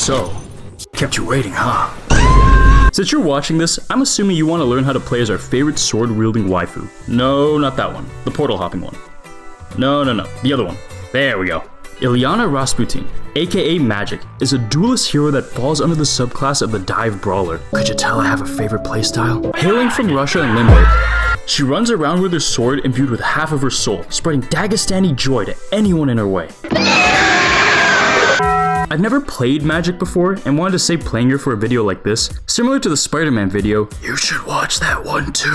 So, kept you waiting, huh? Since you're watching this, I'm assuming you want to learn how to play as our favorite sword-wielding waifu. No, not that one. The portal hopping one. No, the other one. There we go. Ilyana Rasputin, aka Magik, is a duelist hero that falls under the subclass of the dive brawler. Could you tell I have a favorite playstyle? Hailing from Russia and Limbo, she runs around with her sword imbued with half of her soul, spreading Dagestani joy to anyone in her way. I've never played Magik before and wanted to save playing her for a video like this. Similar to the Spider-Man video, you should watch that one too.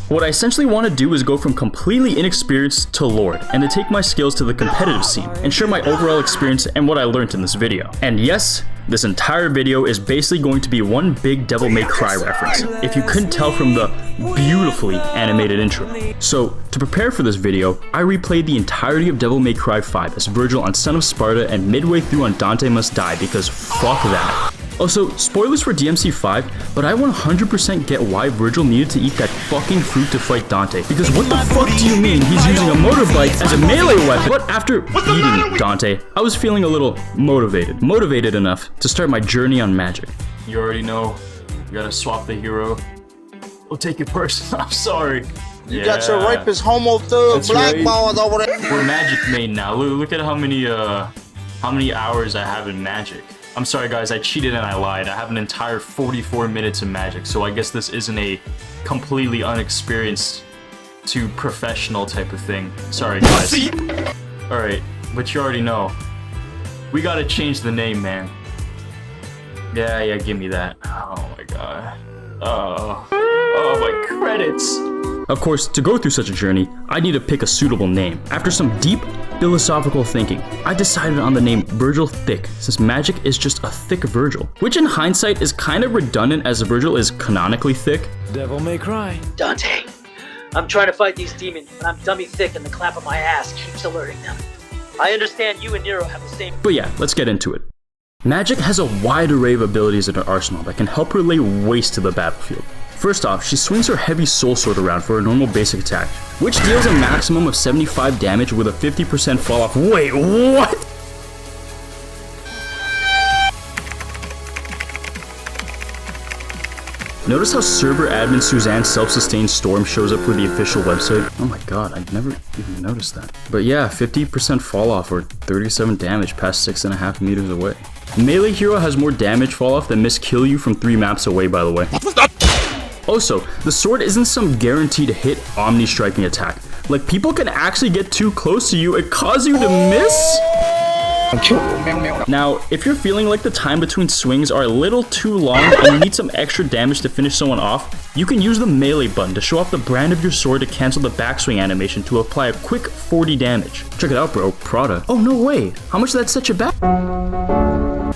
What I essentially want to do is go from completely inexperienced to Lord, and to take my skills to the competitive scene, and share my overall experience and what I learned in this video. And yes, this entire video is basically going to be one big Devil May Cry reference, if you couldn't tell from the beautifully animated intro. So, to prepare for this video, I replayed the entirety of Devil May Cry 5 as Virgil on Son of Sparta and midway through on Dante Must Die because fuck that. Also, spoilers for DMC5, but I 100% get why Virgil needed to eat that fucking fruit to fight Dante. Because what the fuck do you mean he's using a motorbike as a melee weapon? But after beating Dante, I was feeling a little motivated. Motivated enough to start my journey on Magik. You already know, you gotta swap the hero. We'll take it personal, I'm sorry. You got your rapist homo thug blackballed over there. We're Magik main now. Look at how many hours I have in Magik. I'm sorry guys, I cheated and I lied. I have an entire 44 minutes in Magik, so I guess this isn't a completely unexperienced to professional type of thing. Sorry guys. Alright, but you already know. We gotta change the name, man. Yeah, give me that. Oh my god. Oh, my credits. Of course, to go through such a journey, I need to pick a suitable name. After some deep philosophical thinking, I decided on the name Virgil Thick, since Magik is just a thick Virgil, which in hindsight is kind of redundant as Virgil is canonically thick. Devil May Cry. Dante, I'm trying to fight these demons, and I'm dummy thick and the clap of my ass keeps alerting them. I understand you and Nero have the same— But yeah, let's get into it. Magik has a wide array of abilities in her arsenal that can help her lay waste to the battlefield. First off, she swings her heavy soul sword around for a normal basic attack, which deals a maximum of 75 damage with a 50% fall off. Wait, what? Notice how server admin Suzanne's self-sustained storm shows up with the official website? Oh my god, I never even noticed that. But yeah, 50% fall off or 37 damage past 6.5 meters away. Melee hero has more damage fall off than Miss Kill You from 3 maps away, by the way. Also, the sword isn't some guaranteed hit omni-striking attack. Like, people can actually get too close to you and cause you to miss? Now, if you're feeling like the time between swings are a little too long and you need some extra damage to finish someone off, you can use the melee button to show off the brand of your sword to cancel the backswing animation to apply a quick 40 damage. Check it out, bro. Prada. Oh, no way. How much did that set you back?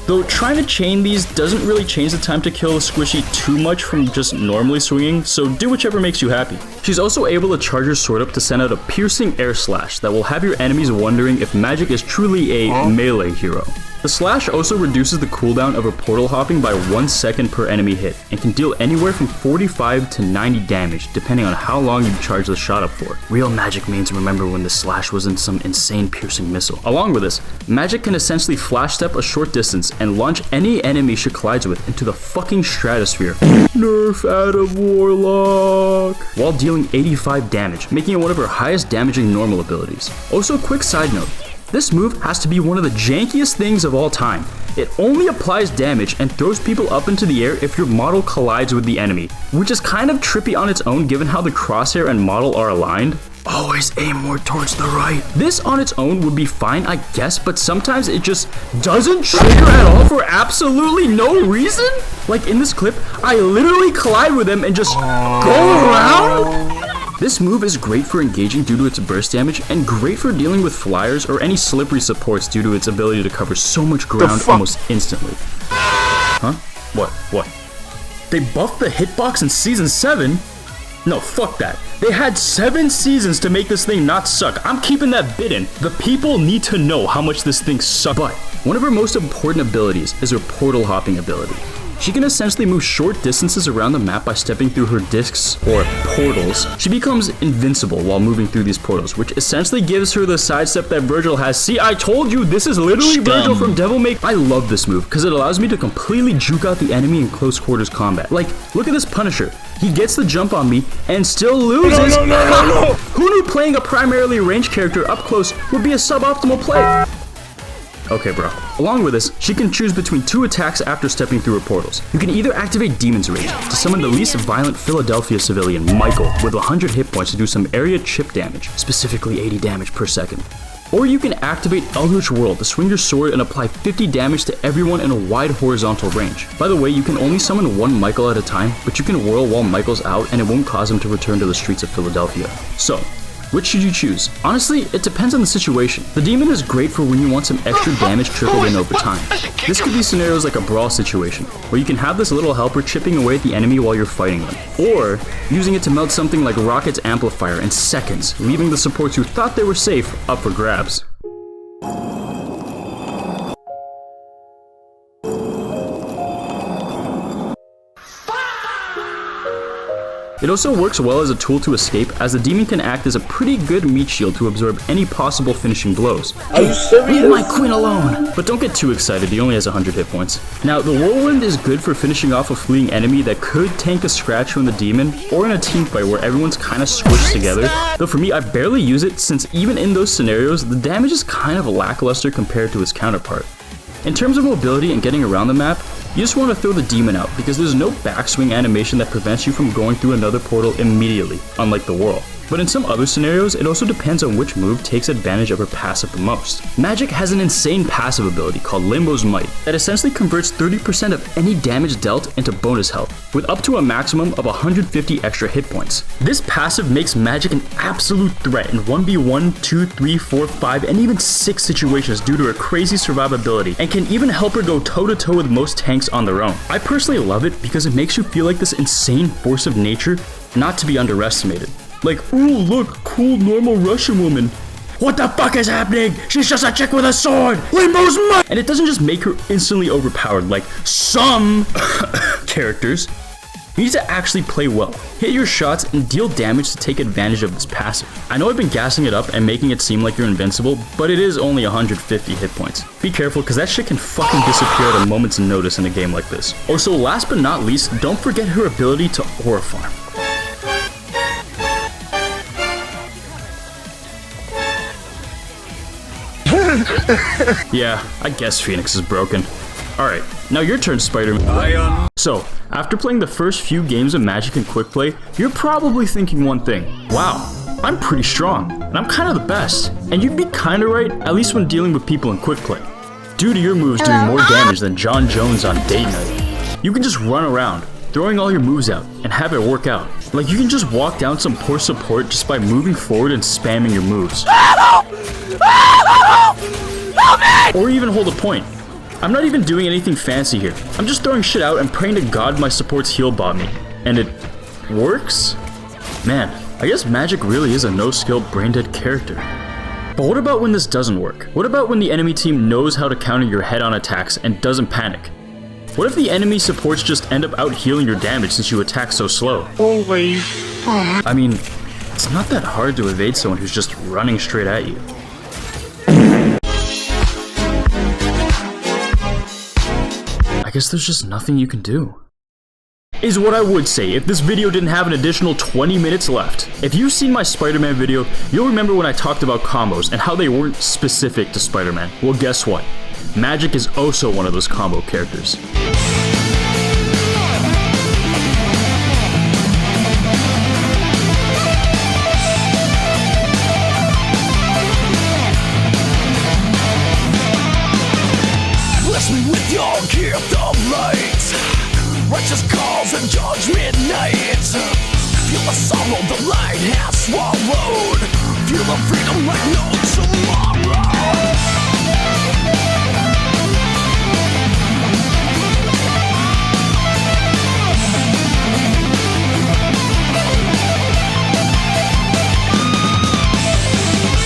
Though trying to chain these doesn't really change the time to kill a squishy too much from just normally swinging, so do whichever makes you happy. She's also able to charge her sword up to send out a piercing air slash that will have your enemies wondering if Magik is truly a melee hero. The slash also reduces the cooldown of her portal hopping by 1 second per enemy hit, and can deal anywhere from 45 to 90 damage depending on how long you charge the shot up for. Real Magik means remember when the slash was in some insane piercing missile. Along with this, Magik can essentially flash step a short distance and launch any enemy she collides with into the fucking stratosphere. Nerf Adam Warlock! While dealing 85 damage, making it one of her highest damaging normal abilities. Also, quick side note. This move has to be one of the jankiest things of all time. It only applies damage and throws people up into the air if your model collides with the enemy, which is kind of trippy on its own given how the crosshair and model are aligned. Always aim more towards the right. This on its own would be fine, I guess, but sometimes it just doesn't trigger at all for absolutely no reason. Like in this clip, I literally collide with them and just go around. This move is great for engaging due to its burst damage, and great for dealing with flyers or any slippery supports due to its ability to cover so much ground almost instantly. Huh? What? They buffed the hitbox in Season 7? No, fuck that. They had 7 seasons to make this thing not suck. I'm keeping that bit in. The people need to know how much this thing sucks. But one of her most important abilities is her portal hopping ability. She can essentially move short distances around the map by stepping through her discs, or portals. She becomes invincible while moving through these portals, which essentially gives her the sidestep that Virgil has. See, I told you, this is literally Virgil from Devil May Cry. I love this move, because it allows me to completely juke out the enemy in close quarters combat. Like, look at this Punisher. He gets the jump on me and still loses. No. Who knew playing a primarily ranged character up close would be a suboptimal play? Okay, bro. Along with this, she can choose between 2 attacks after stepping through her portals. You can either activate Demon's Rage to summon the least violent Philadelphia civilian, Michael, with 100 hit points to do some area chip damage, specifically 80 damage per second. Or you can activate Eldritch Whirl to swing your sword and apply 50 damage to everyone in a wide horizontal range. By the way, you can only summon one Michael at a time, but you can whirl while Michael's out and it won't cause him to return to the streets of Philadelphia. So, which should you choose? Honestly, it depends on the situation. The demon is great for when you want some extra damage trickled in over time. This could be scenarios like a brawl situation, where you can have this little helper chipping away at the enemy while you're fighting them. Or, using it to melt something like Rocket's amplifier in seconds, leaving the supports who thought they were safe up for grabs. It also works well as a tool to escape, as the demon can act as a pretty good meat shield to absorb any possible finishing blows. Are you serious? Leave my queen alone! But don't get too excited, he only has 100 hit points. Now, the whirlwind is good for finishing off a fleeing enemy that could tank a scratch from the demon, or in a team fight where everyone's kinda squished together. Though for me, I barely use it, since even in those scenarios, the damage is kind of lackluster compared to its counterpart. In terms of mobility and getting around the map, you just want to throw the demon out because there's no backswing animation that prevents you from going through another portal immediately, unlike the whirl. But in some other scenarios, it also depends on which move takes advantage of her passive the most. Magik has an insane passive ability called Limbo's Might that essentially converts 30% of any damage dealt into bonus health, with up to a maximum of 150 extra hit points. This passive makes Magik an absolute threat in 1v1, 2, 3, 4, 5, and even 6 situations due to her crazy survivability, and can even help her go toe-to-toe with most tanks on their own. I personally love it because it makes you feel like this insane force of nature, not to be underestimated. Like, ooh, look, cool, normal Russian woman. What the fuck is happening? She's just a chick with a sword! Limbo's Might! And it doesn't just make her instantly overpowered like some characters. You need to actually play well, hit your shots, and deal damage to take advantage of this passive. I know I've been gassing it up and making it seem like you're invincible, but it is only 150 hit points. Be careful, because that shit can fucking disappear at a moment's notice in a game like this. Also, last but not least, don't forget her ability to aura farm. Yeah, I guess Phoenix is broken. Alright, now your turn, Spider-Man. So, after playing the first few games of Magik and Quick Play, you're probably thinking one thing. Wow, I'm pretty strong, and I'm kind of the best. And you'd be kinda right, at least when dealing with people in Quick Play. Due to your moves doing more damage than John Jones on date night, you can just run around, throwing all your moves out, and have it work out. Like, you can just walk down some poor support just by moving forward and spamming your moves. Or even hold a point. I'm not even doing anything fancy here. I'm just throwing shit out and praying to God my supports heal bot me. And it works? Man, I guess Magik really is a no-skill brain-dead character. But what about when this doesn't work? What about when the enemy team knows how to counter your head-on attacks and doesn't panic? What if the enemy supports just end up out-healing your damage since you attack so slow? Holy fuck. I mean, it's not that hard to evade someone who's just running straight at you. I guess there's just nothing you can do. Is what I would say if this video didn't have an additional 20 minutes left. If you've seen my Spider-Man video, you'll remember when I talked about combos and how they weren't specific to Spider-Man. Well, guess what? Magik is also one of those combo characters. Bless me with your gift of light, righteous calls and judgment night. Feel the sorrow the light has swallowed. Feel the freedom like no tomorrow.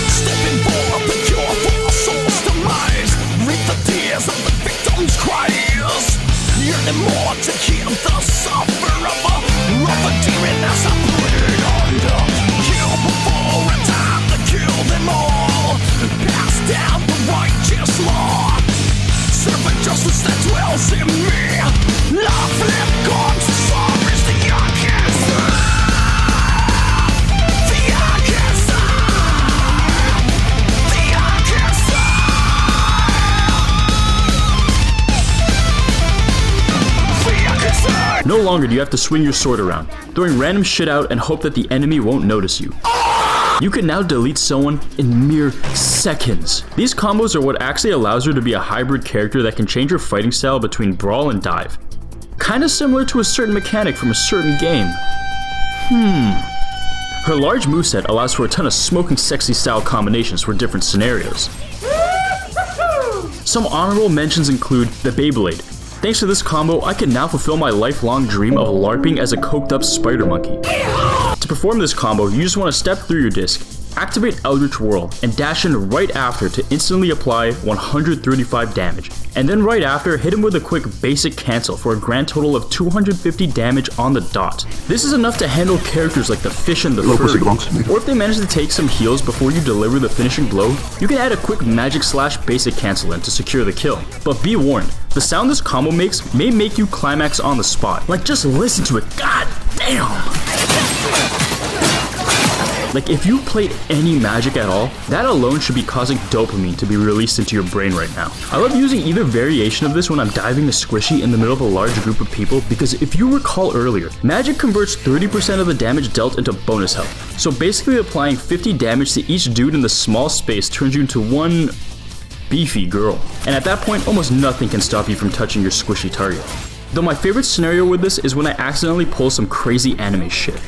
Stepping for the cure for soul's demise. Read the tears of the victim's cries. Yearning more to no longer do you have to swing your sword around, throwing random shit out and hope that the enemy won't notice you. You can now delete someone in mere seconds. These combos are what actually allows her to be a hybrid character that can change her fighting style between brawl and dive. Kinda similar to a certain mechanic from a certain game. Her large moveset allows for a ton of smoking sexy style combinations for different scenarios. Some honorable mentions include the Beyblade. Thanks to this combo, I can now fulfill my lifelong dream of LARPing as a coked up spider monkey. To perform this combo, you just want to step through your disc, activate Eldritch Whirl, and dash in right after to instantly apply 135 damage. And then right after, hit him with a quick basic cancel for a grand total of 250 damage on the dot. This is enough to handle characters like the fish and the furry. Or if they manage to take some heals before you deliver the finishing blow, you can add a quick magic slash basic cancel in to secure the kill. But be warned, the sound this combo makes may make you climax on the spot. Like, just listen to it, god damn! Like, if you played any Magic at all, that alone should be causing dopamine to be released into your brain right now. I love using either variation of this when I'm diving a squishy in the middle of a large group of people, because if you recall earlier, Magic converts 30% of the damage dealt into bonus health. So basically applying 50 damage to each dude in the small space turns you into one beefy girl. And at that point, almost nothing can stop you from touching your squishy target. Though my favorite scenario with this is when I accidentally pull some crazy anime shit.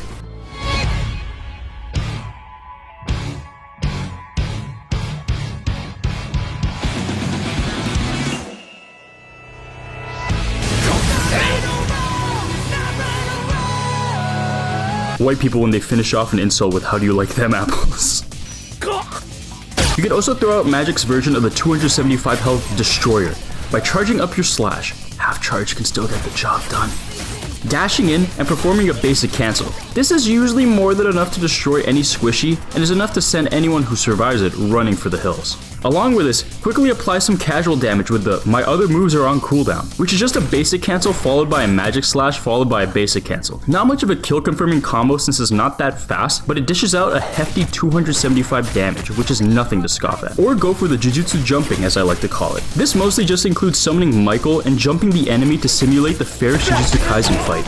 White people when they finish off an insult with "how do you like them apples?" You can also throw out Magik's version of the 275 health Destroyer by charging up your slash. Half charge can still get the job done. Dashing in and performing a basic cancel. This is usually more than enough to destroy any squishy and is enough to send anyone who survives it running for the hills. Along with this, quickly apply some casual damage with the "my other moves are on cooldown," which is just a basic cancel followed by a magic slash followed by a basic cancel. Not much of a kill confirming combo since it's not that fast, but it dishes out a hefty 275 damage, which is nothing to scoff at. Or go for the jujutsu jumping, as I like to call it. This mostly just includes summoning Michael and jumping the enemy to simulate the fair Jujutsu Kaisen fight.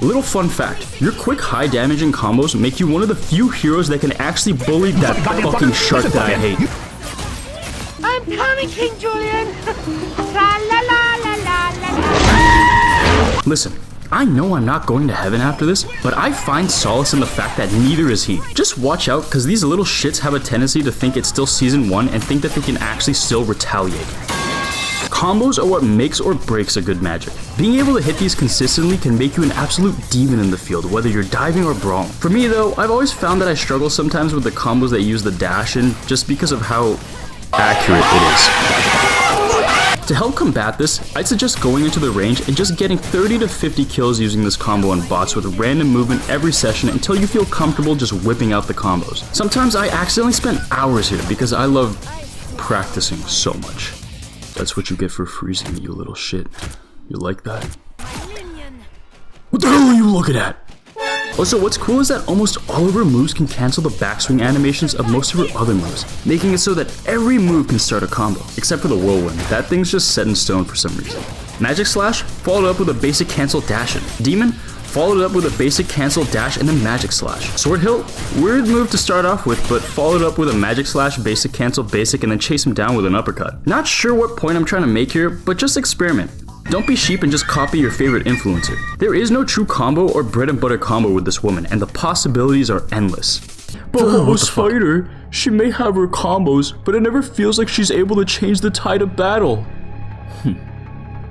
Little fun fact, your quick high damaging combos make you one of the few heroes that can actually bully that fucking shark that I hate. I'm coming, King Julian! La la la la la la. Listen, I know I'm not going to heaven after this, but I find solace in the fact that neither is he. Just watch out, cause these little shits have a tendency to think it's still season 1 and think that they can actually still retaliate. Combos are what makes or breaks a good Magic. Being able to hit these consistently can make you an absolute demon in the field, whether you're diving or brawling. For me though, I've always found that I struggle sometimes with the combos that use the dash in, just because of how accurate it is. To help combat this, I'd suggest going into the range and just getting 30 to 50 kills using this combo on bots with random movement every session until you feel comfortable just whipping out the combos. Sometimes I accidentally spend hours here because I love practicing so much. That's what you get for freezing me, you little shit. You like that? What the hell are you looking at? Also, what's cool is that almost all of her moves can cancel the backswing animations of most of her other moves, making it so that every move can start a combo, except for the whirlwind. That thing's just set in stone for some reason. Magic Slash, followed up with a basic cancel dash in. Demon, followed up with a basic cancel dash and then Magic Slash. Sword Hilt, weird move to start off with, but followed up with a Magic Slash, basic cancel, basic, and then chase him down with an uppercut. Not sure what point I'm trying to make here, but just experiment. Don't be sheep and just copy your favorite influencer. There is no true combo or bread and butter combo with this woman, and the possibilities are endless. But host fighter, she may have her combos, but it never feels like she's able to change the tide of battle.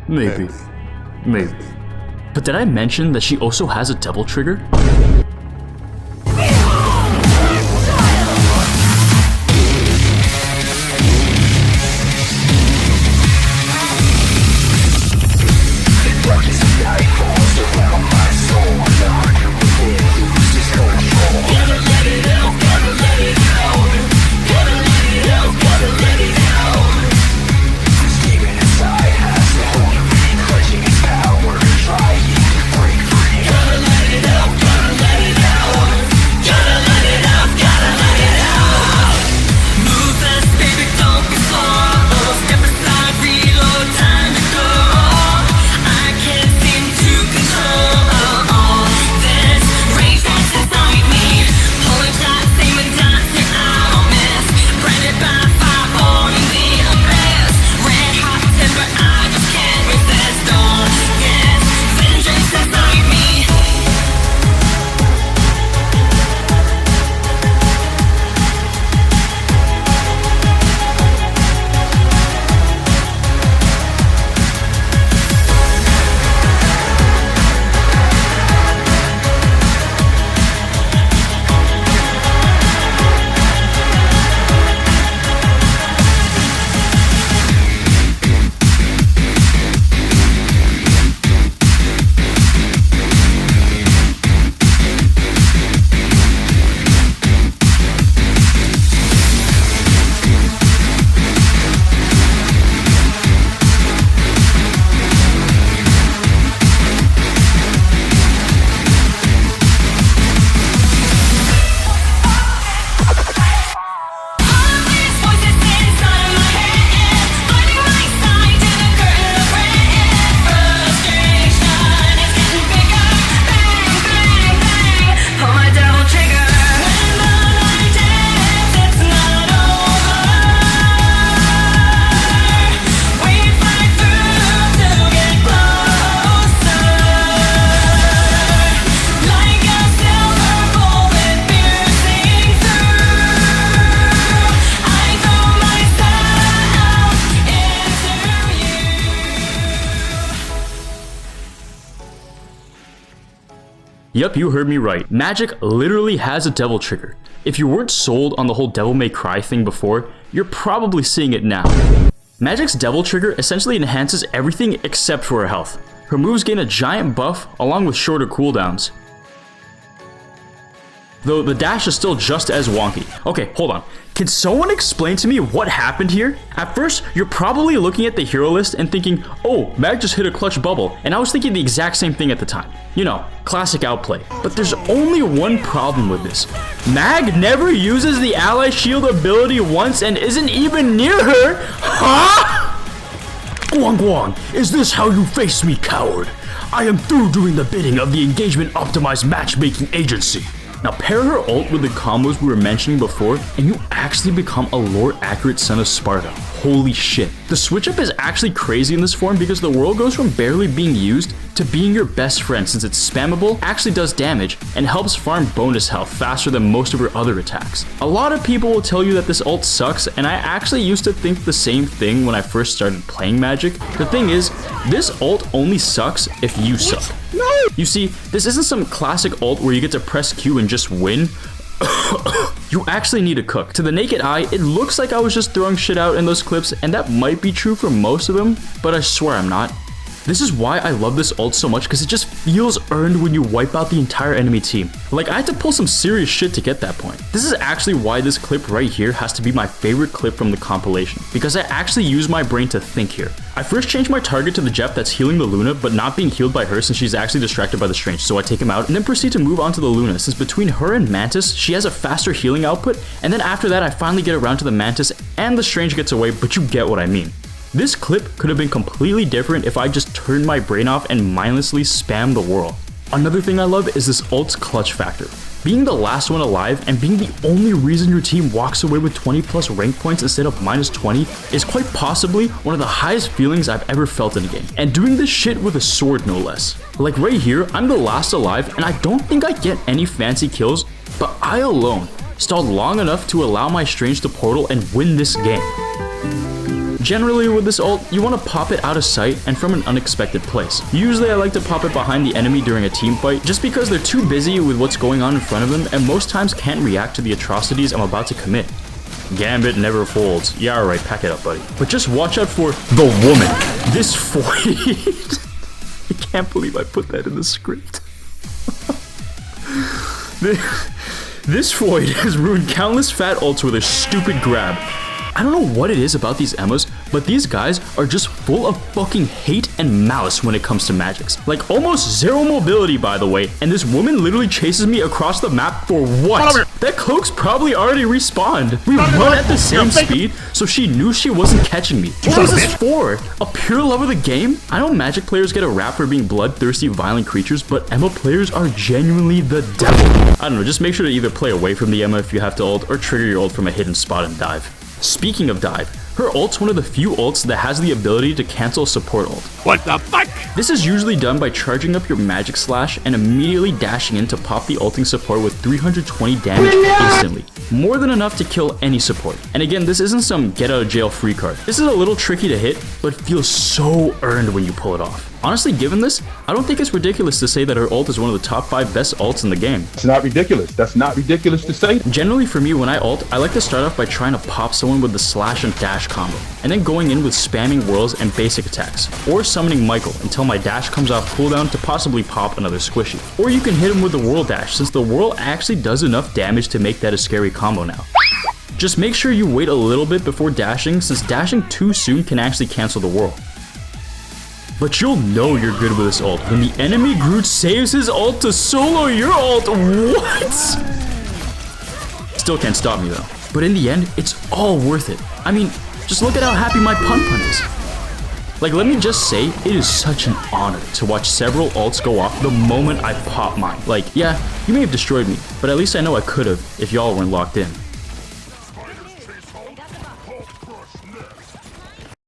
Maybe. But did I mention that she also has a double trigger? Yup, you heard me right. Magik literally has a devil trigger. If you weren't sold on the whole Devil May Cry thing before, you're probably seeing it now. Magik's devil trigger essentially enhances everything except for her health. Her moves gain a giant buff along with shorter cooldowns. Though the dash is still just as wonky. Okay, hold on. Can someone explain to me what happened here? At first, you're probably looking at the hero list and thinking, oh, Mag just hit a clutch bubble, and I was thinking the exact same thing at the time. You know, classic outplay. But there's only one problem with this. Mag never uses the ally shield ability once and isn't even near her. Huh? Guang Guang, is this how you face me, coward? I am through doing the bidding of the engagement optimized matchmaking agency. Now pair her ult with the combos we were mentioning before, and you actually become a lore-accurate son of Sparta. Holy shit. The switch up is actually crazy in this form because the world goes from barely being used to being your best friend, since it's spammable, actually does damage, and helps farm bonus health faster than most of her other attacks. A lot of people will tell you that this ult sucks, and I actually used to think the same thing when I first started playing Magik. The thing is, this ult only sucks if you suck. You see, this isn't some classic ult where you get to press Q and just win. You actually need to cook. To the naked eye, it looks like I was just throwing shit out in those clips, and that might be true for most of them, but I swear I'm not. This is why I love this ult so much, because it just feels earned when you wipe out the entire enemy team. Like, I had to pull some serious shit to get that point. This is actually why this clip right here has to be my favorite clip from the compilation, because I actually use my brain to think here. I first changed my target to the Jeff that's healing the Luna, but not being healed by her since she's actually distracted by the Strange, so I take him out, and then proceed to move on to the Luna, since between her and Mantis, she has a faster healing output, and then after that I finally get around to the Mantis, and the Strange gets away, but you get what I mean. This clip could have been completely different if I just turned my brain off and mindlessly spammed the world. Another thing I love is this ult's clutch factor. Being the last one alive and being the only reason your team walks away with 20 plus rank points instead of minus 20 is quite possibly one of the highest feelings I've ever felt in a game. And doing this shit with a sword no less. Like right here, I'm the last alive and I don't think I get any fancy kills, but I alone stalled long enough to allow my Strange to portal and win this game. Generally with this ult, you want to pop it out of sight and from an unexpected place. Usually I like to pop it behind the enemy during a team fight just because they're too busy with what's going on in front of them and most times can't react to the atrocities I'm about to commit. Gambit never folds. Yeah, alright, pack it up, buddy. But just watch out for the woman. This void. I can't believe I put that in the script. This void has ruined countless fat ults with a stupid grab. I don't know what it is about these emos, but these guys are just full of fucking hate and malice when it comes to Magics. Like almost zero mobility, by the way, and this woman literally chases me across the map for what? That cloak's probably already respawned. We run at the same speed, so she knew she wasn't catching me. What was this for? A pure love of the game? I know Magic players get a rap for being bloodthirsty, violent creatures, but Emma players are genuinely the devil. I don't know, just make sure to either play away from the Emma if you have to ult, or trigger your ult from a hidden spot and dive. Speaking of dive, her ult's one of the few ults that has the ability to cancel support ult. What the fuck? This is usually done by charging up your Magic Slash and immediately dashing in to pop the ulting support with 320 damage instantly. More than enough to kill any support. And again, this isn't some get out of jail free card. This is a little tricky to hit, but feels so earned when you pull it off. Honestly, given this, I don't think it's ridiculous to say that her ult is one of the top 5 best ults in the game. It's not ridiculous. That's not ridiculous to say. Generally for me, when I ult, I like to start off by trying to pop someone with the slash and dash combo, and then going in with spamming whirls and basic attacks, or summoning Michael until my dash comes off cooldown to possibly pop another squishy. Or you can hit him with the whirl dash, since the whirl actually does enough damage to make that a scary combo now. Just make sure you wait a little bit before dashing, since dashing too soon can actually cancel the whirl. But you'll know you're good with this ult when the enemy Groot saves his ult to solo your ult. What? Still can't stop me though. But in the end, it's all worth it. I mean, just look at how happy my pun is. Like, let me just say, it is such an honor to watch several ults go off the moment I pop mine. Like, yeah, you may have destroyed me, but at least I know I could have if y'all weren't locked in.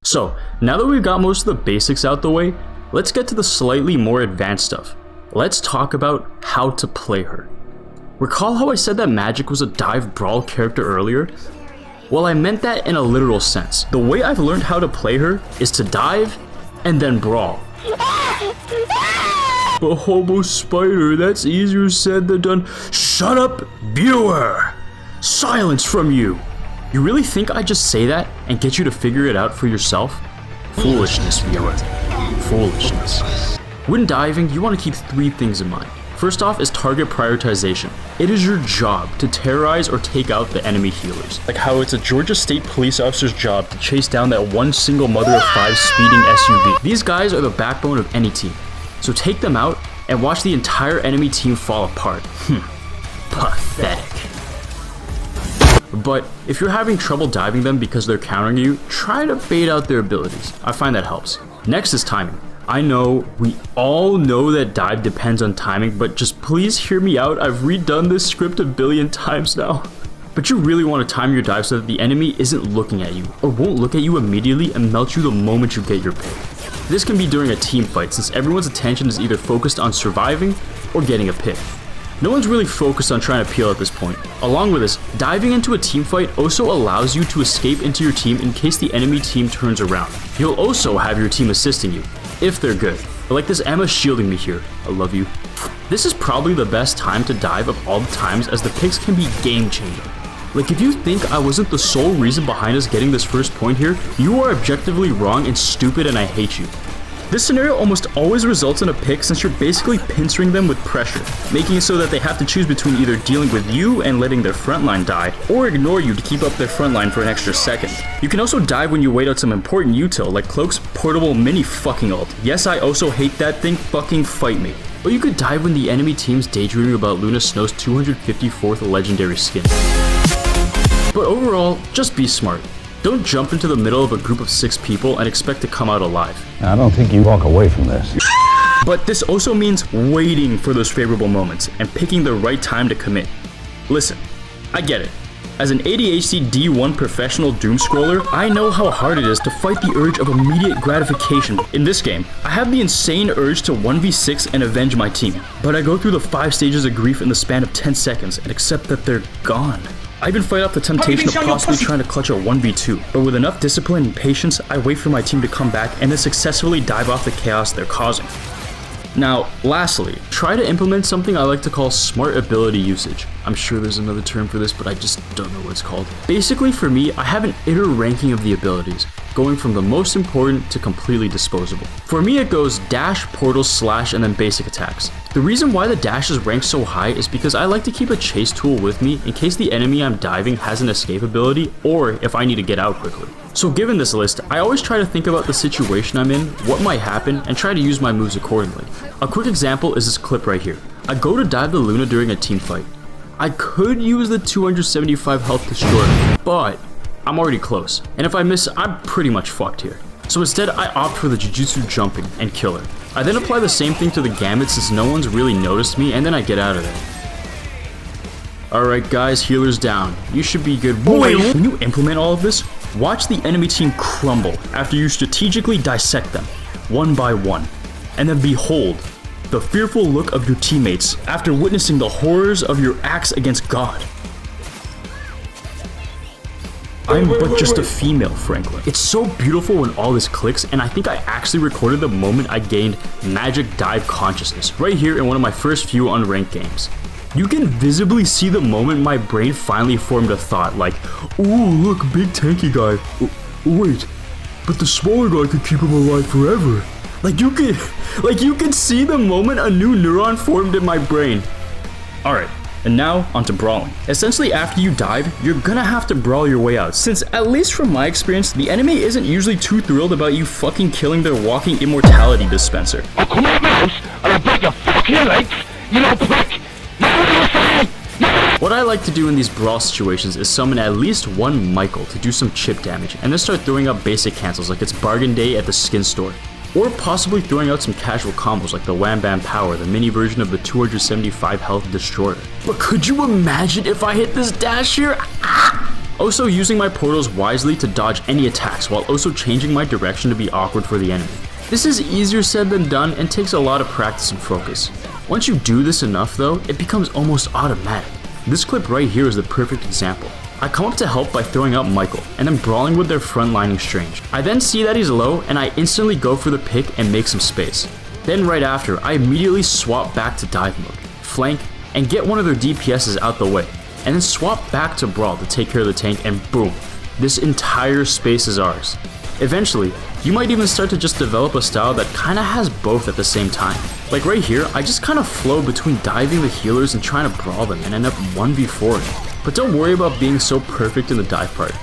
So, now that we've got most of the basics out the way, let's get to the slightly more advanced stuff. Let's talk about how to play her. Recall how I said that Magik was a dive brawl character earlier? Well, I meant that in a literal sense. The way I've learned how to play her is to dive and then brawl. But homo spider, that's easier said than done. Shut up, viewer! Silence from you! You really think I just say that and get you to figure it out for yourself? Foolishness, viewer. Foolishness. When diving, you want to keep 3 things in mind. First off is target prioritization. It is your job to terrorize or take out the enemy healers. Like how it's a Georgia State police officer's job to chase down that one single mother of 5 speeding SUV. These guys are the backbone of any team. So take them out and watch the entire enemy team fall apart. Pathetic. But if you're having trouble diving them because they're countering you, try to bait out their abilities. I find that helps. Next is timing. I know, we all know that dive depends on timing, but just please hear me out. I've redone this script a billion times now. But you really want to time your dive so that the enemy isn't looking at you, or won't look at you immediately and melt you the moment you get your pick. This can be during a team fight, since everyone's attention is either focused on surviving or getting a pick. No one's really focused on trying to peel at this point. Along with this, diving into a team fight also allows you to escape into your team in case the enemy team turns around. You'll also have your team assisting you, if they're good. But like this Emma shielding me here, I love you. This is probably the best time to dive of all the times, as the picks can be game changing. Like if you think I wasn't the sole reason behind us getting this first point here, you are objectively wrong and stupid and I hate you. This scenario almost always results in a pick since you're basically pincering them with pressure, making it so that they have to choose between either dealing with you and letting their frontline die, or ignore you to keep up their frontline for an extra second. You can also dive when you wait out some important util like Cloak's portable mini fucking ult. Yes, I also hate that thing, fucking fight me. Or you could dive when the enemy team's daydreaming about Luna Snow's 254th legendary skin. But overall, just be smart. Don't jump into the middle of a group of 6 people and expect to come out alive. I don't think you walk away from this. But this also means waiting for those favorable moments and picking the right time to commit. Listen, I get it. As an ADHD D1 professional doom scroller, I know how hard it is to fight the urge of immediate gratification. In this game, I have the insane urge to 1v6 and avenge my team, but I go through the 5 stages of grief in the span of 10 seconds and accept that they're gone. I even fight off the temptation of possibly trying to clutch a 1v2, but with enough discipline and patience, I wait for my team to come back and then successfully dive off the chaos they're causing. Now, lastly, try to implement something I like to call smart ability usage. I'm sure there's another term for this, but I just don't know what it's called. Basically, for me, I have an iter ranking of the abilities, going from the most important to completely disposable. For me, it goes dash, portal, slash, and then basic attacks. The reason why the dash is ranked so high is because I like to keep a chase tool with me in case the enemy I'm diving has an escape ability, or if I need to get out quickly. So given this list, I always try to think about the situation I'm in, what might happen, and try to use my moves accordingly. A quick example is this clip right here. I go to dive the Luna during a team fight. I could use the 275 health destroyer, but I'm already close, and if I miss, I'm pretty much fucked here. So instead, I opt for the Jujutsu jumping and kill her. I then apply the same thing to the Gambit since no one's really noticed me, and then I get out of there. Alright guys, healers down. You should be good. Wait, when you implement all of this, watch the enemy team crumble after you strategically dissect them, one by one. And then behold, the fearful look of your teammates after witnessing the horrors of your acts against God. I'm but just a female, Franklin. It's so beautiful when all this clicks, and I think I actually recorded the moment I gained Magik dive consciousness, right here in one of my first few unranked games. You can visibly see the moment my brain finally formed a thought like, ooh, look, big tanky guy. Wait, but the smaller guy could keep him alive forever. You can see the moment a new neuron formed in my brain. Alright, and now onto brawling. Essentially, after you dive, you're gonna have to brawl your way out, since at least from my experience, the enemy isn't usually too thrilled about you fucking killing their walking immortality dispenser. I'll come out mouse and I'll break your fucking legs, you know, prick! What I like to do in these brawl situations is summon at least one Michael to do some chip damage, and then start throwing up basic cancels like it's bargain day at the skin store. Or possibly throwing out some casual combos like the Wham Bam Power, the mini version of the 275 health destroyer. But could you imagine if I hit this dash here? Also using my portals wisely to dodge any attacks while also changing my direction to be awkward for the enemy. This is easier said than done and takes a lot of practice and focus. Once you do this enough though, it becomes almost automatic. This clip right here is the perfect example. I come up to help by throwing out Michael, and then brawling with their frontlining Strange. I then see that he's low, and I instantly go for the pick and make some space. Then right after, I immediately swap back to dive mode, flank, and get one of their DPSs out the way, and then swap back to Brawl to take care of the tank, and boom, this entire space is ours. Eventually, you might even start to just develop a style that kinda has both at the same time. Like right here, I just kinda flow between diving the healers and trying to brawl them and end up 1v4ing. But don't worry about being so perfect in the dive part.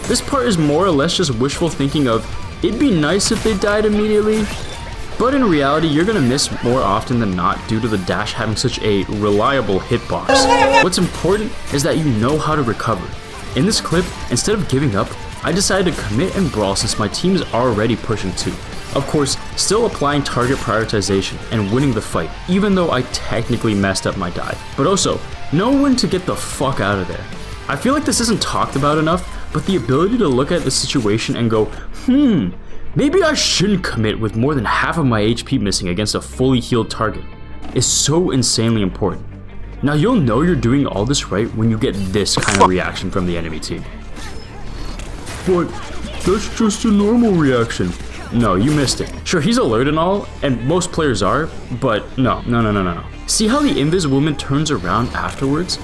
This part is more or less just wishful thinking of, it'd be nice if they died immediately, but in reality, you're gonna miss more often than not due to the dash having such a reliable hitbox. What's important is that you know how to recover. In this clip, instead of giving up, I decided to commit and brawl since my team is already pushing 2. Of course, still applying target prioritization and winning the fight, even though I technically messed up my dive. But also, know when to get the fuck out of there. I feel like this isn't talked about enough, but the ability to look at the situation and go, maybe I shouldn't commit with more than half of my HP missing against a fully healed target is so insanely important. Now you'll know you're doing all this right when you get this kind of reaction from the enemy team. But that's just a normal reaction. No, you missed it. Sure, he's alert and all, and most players are, but no. See how the invis woman turns around afterwards?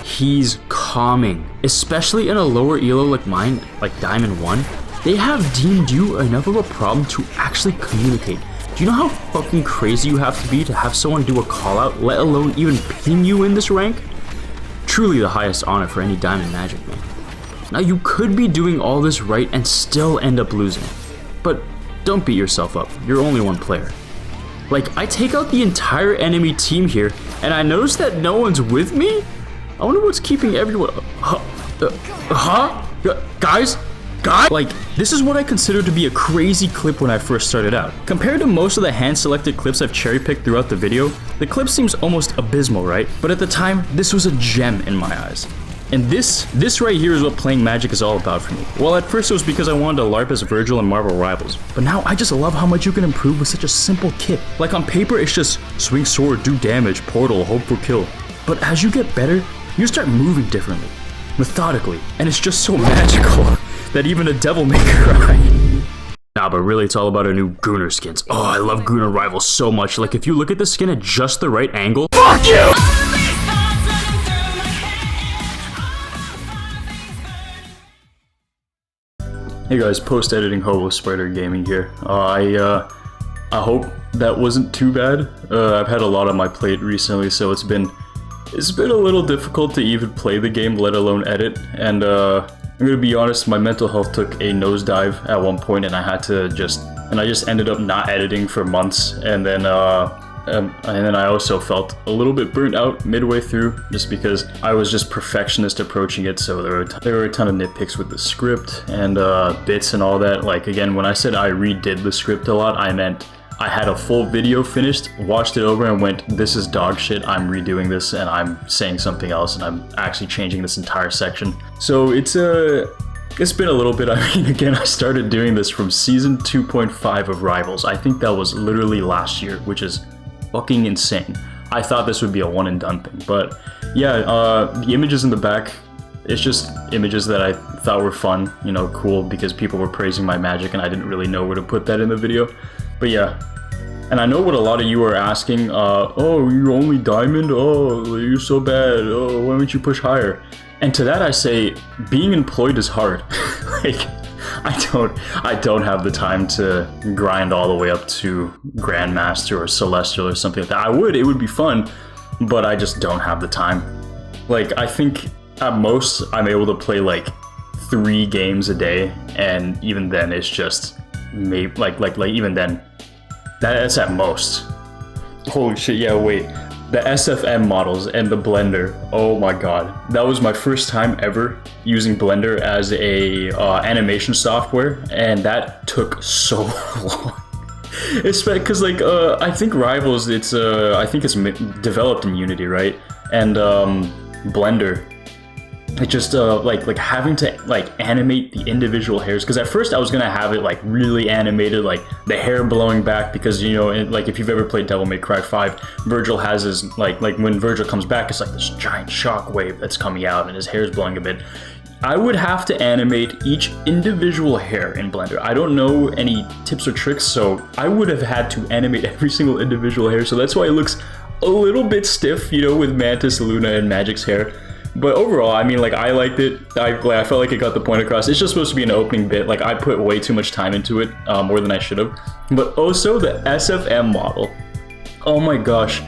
He's calming. Especially in a lower elo like mine, like Diamond 1, they have deemed you enough of a problem to actually communicate. Do you know how fucking crazy you have to have someone do a call out, let alone even ping you in this rank? Truly the highest honor for any Diamond Magic, man. Now you could be doing all this right and still end up losing. But don't beat yourself up, you're only one player. Like, I take out the entire enemy team here, and I notice that no one's with me? I wonder what's keeping everyone... Guys? Like, this is what I consider to be a crazy clip when I first started out. Compared to most of the hand-selected clips I've cherry-picked throughout the video, the clip seems almost abysmal, right? But at the time, this was a gem in my eyes. And this right here is what playing Magic is all about for me. Well, at first it was because I wanted to LARP as Virgil in Marvel Rivals, but now I just love how much you can improve with such a simple kit. Like on paper, it's just swing sword, do damage, portal, hope for kill. But as you get better, you start moving differently, methodically, and it's just so magical that even a devil may cry. Nah, but really it's all about our new Gooner skins. Oh, I love Gooner Rivals so much. Like if you look at the skin at just the right angle, fuck you! Hey guys, post-editing Hobo Spider Gaming here. I hope that wasn't too bad. I've had a lot on my plate recently, so it's been a little difficult to even play the game, let alone edit. And I'm gonna be honest, my mental health took a nosedive at one point, and I just ended up not editing for months. And then I also felt a little bit burnt out midway through, just because I was just perfectionist approaching it. So there were a ton of nitpicks with the script and bits and all that. Like again, when I said I redid the script a lot, I meant I had a full video finished, watched it over, and went, "This is dog shit. I'm redoing this, and I'm saying something else, and I'm actually changing this entire section." So it's been a little bit. I mean, again, I started doing this from season 2.5 of Rivals. I think that was literally last year, which is fucking insane. I thought this would be a one and done thing, but yeah, the images in the back, it's just images that I thought were fun, you know, cool, because people were praising my magic and I didn't really know where to put that in the video. But yeah, and I know what a lot of you are asking, oh, you're only diamond, oh, you're so bad, oh, why don't you push higher? And to that I say, being employed is hard. Like, I don't have the time to grind all the way up to Grandmaster or Celestial or something like that. It would be fun, but I just don't have the time. Like, I think at most I'm able to play like 3 games a day, and even then it's just maybe like even then, that's at most. Holy shit, yeah, wait. The SFM models and the Blender, oh my god. That was my first time ever using Blender as a animation software, and that took so long. It's because like, I think Rivals, I think it's developed in Unity, right? And Blender, it just like having to like animate the individual hairs, because at first I was gonna have it like really animated, like the hair blowing back, because you know, like if you've ever played Devil May Cry 5, Virgil has his like when Virgil comes back, it's like this giant shock wave that's coming out and his hair's blowing a bit. I would have to animate each individual hair in Blender. I don't know any tips or tricks, so I would have had to animate every single individual hair, so that's why it looks a little bit stiff, you know, with Mantis, Luna, and Magik's hair. But overall, I mean, like, I liked it. I felt like it got the point across. It's just supposed to be an opening bit. Like, I put way too much time into it, more than I should have. But also, the SFM model. Oh my gosh.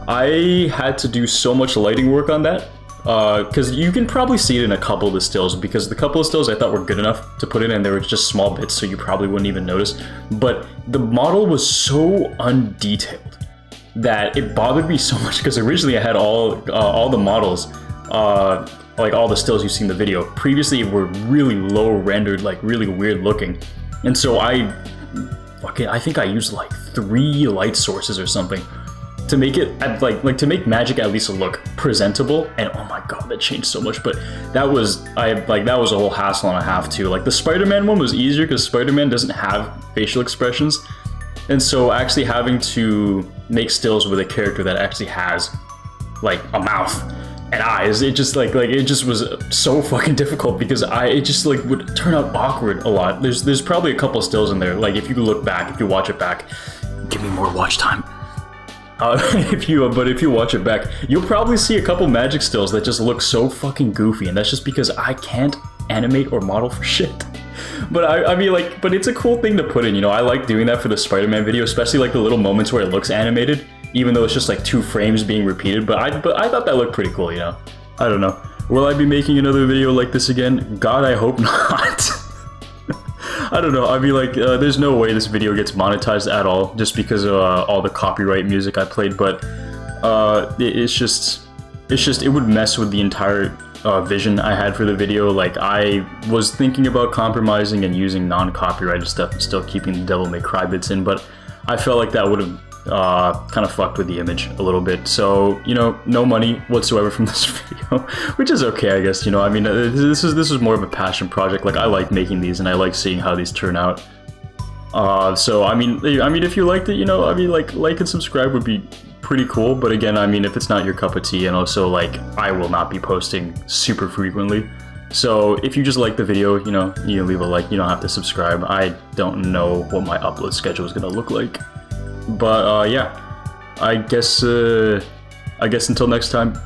I had to do so much lighting work on that. Because you can probably see it in a couple of the stills, because the couple of stills I thought were good enough to put in, and they were just small bits, so you probably wouldn't even notice. But the model was so undetailed that it bothered me so much, because originally I had all the models, like all the stills you see in the video, previously were really low rendered, like really weird looking. And so I think I used like 3 light sources or something to make it like to make Magik at least look presentable. And oh my god, that changed so much. But that was that was a whole hassle and a half too. Like the Spider-Man one was easier because Spider-Man doesn't have facial expressions, and so actually having to make stills with a character that actually has like a mouth and eyes, it just it just was so fucking difficult, because it just like would turn out awkward a lot. There's probably a couple stills in there, like if you look back, if you watch it back, give me more watch time. If you watch it back, you'll probably see a couple Magik stills that just look so fucking goofy, and that's just because I can't animate or model for shit. But I mean, like, but it's a cool thing to put in, you know. I like doing that for the Spider-Man video, especially like the little moments where it looks animated, even though it's just like 2 frames being repeated. But I thought that looked pretty cool, you know. I don't know. Will I be making another video like this again? God, I hope not. I don't know. I mean, like, there's no way this video gets monetized at all, just because of all the copyright music I played. But it's just it would mess with the entire vision I had for the video. Like, I was thinking about compromising and using non-copyrighted stuff and still keeping the Devil May Cry bits in, but I felt like that would have kind of fucked with the image a little bit. So, you know, no money whatsoever from this video, which is okay, I guess. You know, I mean, this is more of a passion project. Like, I like making these, and I like seeing how these turn out. So I mean, if you liked it, you know, I mean, like and subscribe would be pretty cool. But again, I mean, if it's not your cup of tea, and also like I will not be posting super frequently. So if you just like the video, you know, you leave a like. You don't have to subscribe. I don't know what my upload schedule is gonna look like. But yeah, I guess until next time,